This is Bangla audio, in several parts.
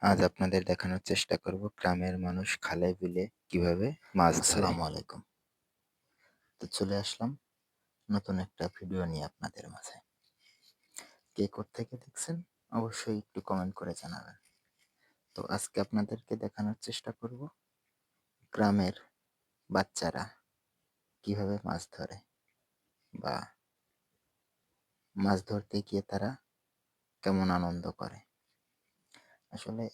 আজ আপনাদের দেখানোর চেষ্টা করব গ্রামের মানুষ খালে বিলে কিভাবে মাছ ধরে। আসসালামু আলাইকুম। তো চলে আসলাম নতুন একটা ভিডিও নিয়ে আপনাদের মাঝে। কে কোত্থেকে দেখছেন অবশ্যই একটু কমেন্ট করে জানাবেন। তো আজকে আপনাদেরকে দেখানোর চেষ্টা করব গ্রামের বাচ্চারা কিভাবে মাছ ধরে বা মাছ ধরতে গিয়ে তারা কেমন আনন্দ করে। আসলে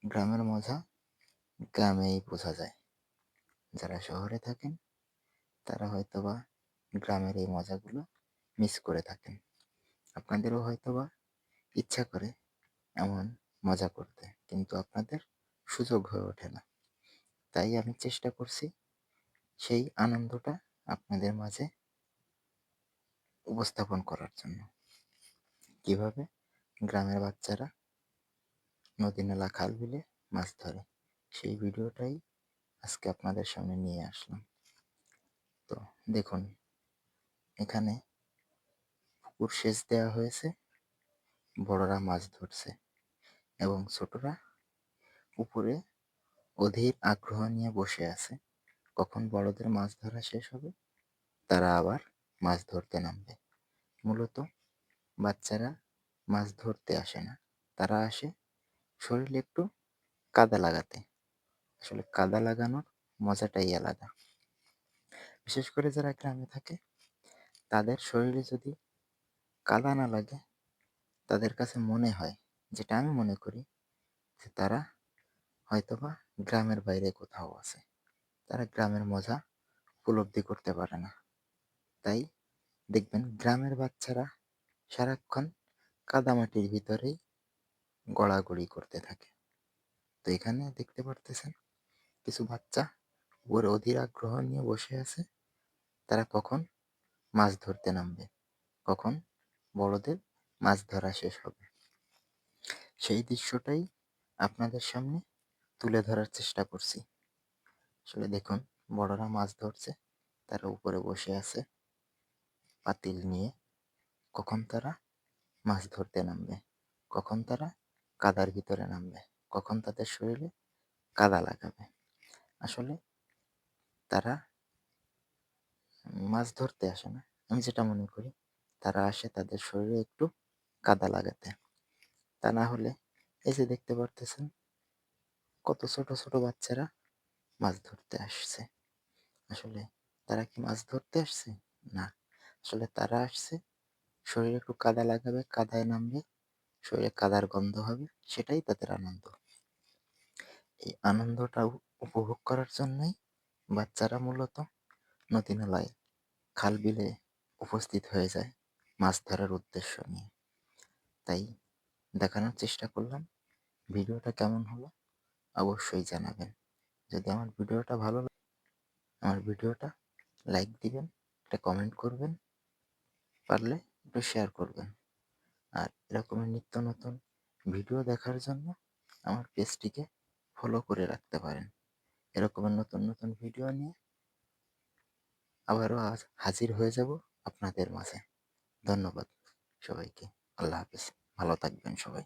গ্রামের মজা গ্রামেই বোঝা যায়। যারা শহরে থাকেন তারা হয়তোবা গ্রামের এই মজাগুলো মিস করে থাকেন। আপনাদেরও হয়তোবা ইচ্ছা করে এমন মজা করতে, কিন্তু আপনাদের সুযোগ হয়ে ওঠে না। তাই আমি চেষ্টা করছি সেই আনন্দটা আপনাদের মাঝে উপস্থাপন করার জন্য। কিভাবে গ্রামের বাচ্চারা নদী নালা খাল বিলে মাছ ধরে, সেই ভিডিওটাই আজকে আপনাদের সামনে নিয়ে আসলাম। তো দেখুন, এখানে পুকুর সেচ দেওয়া হয়েছে, বড়রা মাছ ধরছে এবং ছোটরা উপরে অধীর আগ্রহ নিয়ে বসে আছে কখন বড়দের মাছ ধরা শেষ হবে, তারা আবার মাছ ধরতে নামবে। মূলত বাচ্চারা মাছ ধরতে আসে না, তারা আসে শরীরে একটু কাদা লাগাতে। আসলে কাদা লাগানোর মজাটাই আলাদা। বিশেষ করে যারা গ্রামে থাকে তাদের শরীরে যদি কাদা না লাগে, তাদের কাছে মনে হয়, যেটা আমি মনে করি, যে তারা হয়তোবা গ্রামের বাইরে কোথাও আছে। তারা গ্রামের মজা উপলব্ধি করতে পারে না। তাই দেখবেন গ্রামের বাচ্চারা সারাক্ষণ কাদামাটির ভিতরেই গড়াগড়ি করতে থাকে। তো এখানে দেখতে পারতেছেন কিছু বাচ্চা ওর অধীর আগ্রহ নিয়ে বসে আছে, তারা কখন মাছ ধরতে নামবে, কখন বড়দের মাছ ধরা শেষ হবে। সেই দৃশ্যটাই আপনাদের সামনে তুলে ধরার চেষ্টা করছি। আসলে দেখুন, বড়রা মাছ ধরছে, তারা উপরে বসে আছে পাতিল নিয়ে। কখন তারা মাছ ধরতে নামবে, কখন তারা কাদার ভিতরে নামবে, কখন তাদের শরীরে কাদা লাগাবে। আসলে তারা মাছ ধরতে আসে না, আমি যেটা মনে করি, তারা আসে তাদের শরীরে একটু কাদা লাগাতে। তা না হলে এই যে দেখতে পারতেছেন কত ছোট ছোট বাচ্চারা মাছ ধরতে আসছে। আসলে তারা কি মাছ ধরতে আসছে? না, আসলে তারা আসছে শরীরে একটু কাদা লাগাবে, কাদায় নামবে, শরীরে কাদার গন্ধ হবে, সেটাই তাদের আনন্দ। এই আনন্দটা উপভোগ করার জন্যই বাচ্চারা মূলত নদী নালায় খাল বিলে উপস্থিত হয়ে যায় মাছ ধরার উদ্দেশ্য নিয়ে। তাই দেখানোর চেষ্টা করলাম। ভিডিওটা কেমন হলো অবশ্যই জানাবেন। যদি আমার ভিডিওটা ভালো লাগে, আমার ভিডিওটা লাইক দিবেন, একটা কমেন্ট করবেন, পারলে একটু শেয়ার করবেন। আর এরকমের নিত্য নতুন ভিডিও দেখার জন্য আমার পেজটিকে ফলো করে রাখতে পারেন। এরকমের নতুন নতুন ভিডিও নিয়ে আবারও আজ হাজির হয়ে যাব আপনাদের মাঝে। ধন্যবাদ সবাইকে। আল্লাহ হাফেজ। ভালো থাকবেন সবাই।